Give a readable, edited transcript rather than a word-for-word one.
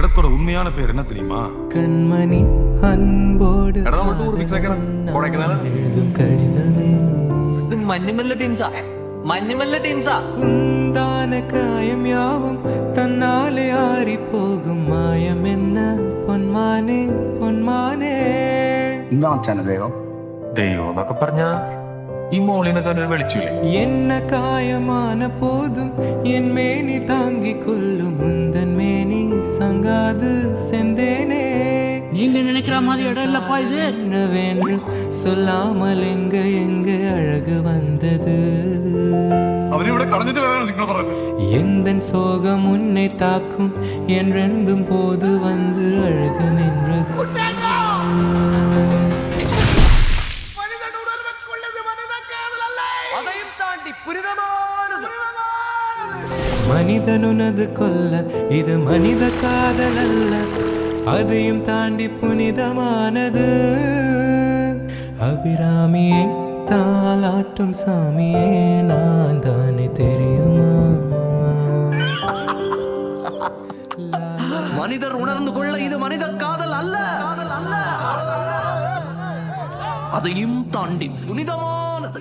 இடத்தோட உண்மையான பேர் என்ன தெரியுமா? கண்மணி அன்போடு கடிதமே உந்தான காயம் யாவும் தன்னாலே ஆறி போகும் மாயம் என்ன പൊന്മാനെ പൊന്മാനെ ദൈവം എന്നൊക്കെ പറഞ്ഞ ഈ മോളിനൊക്കെ വിളിച്ചില്ലേ? என்ன காயமான போதும் என் மேனி தாங்கிக் கொள்ளும் முந்தன் மேனி சங்காது செந்தேனே. நீங்க நினைக்கிற மாதிரி இடம் இல்லப்பா இது. என்னவென்று சொல்லாமல் எங்க எங்க அழகு வந்தது. எந்தன் சோகம் உன்னை தாக்கும் என்றென்றும் போது வந்து அழகு நின்றது. மனிதனுனது கொல்ல இது மனித காதல் அல்ல, அதையும் தாண்டி புனிதமானது. அபிராமியை தாலாட்டும் சாமியே நான் தானே தெரியுமா? மனிதர் உணர்ந்து கொள்ள இது மனித காதல் அல்ல, அதையும் தாண்டி புனிதமானது.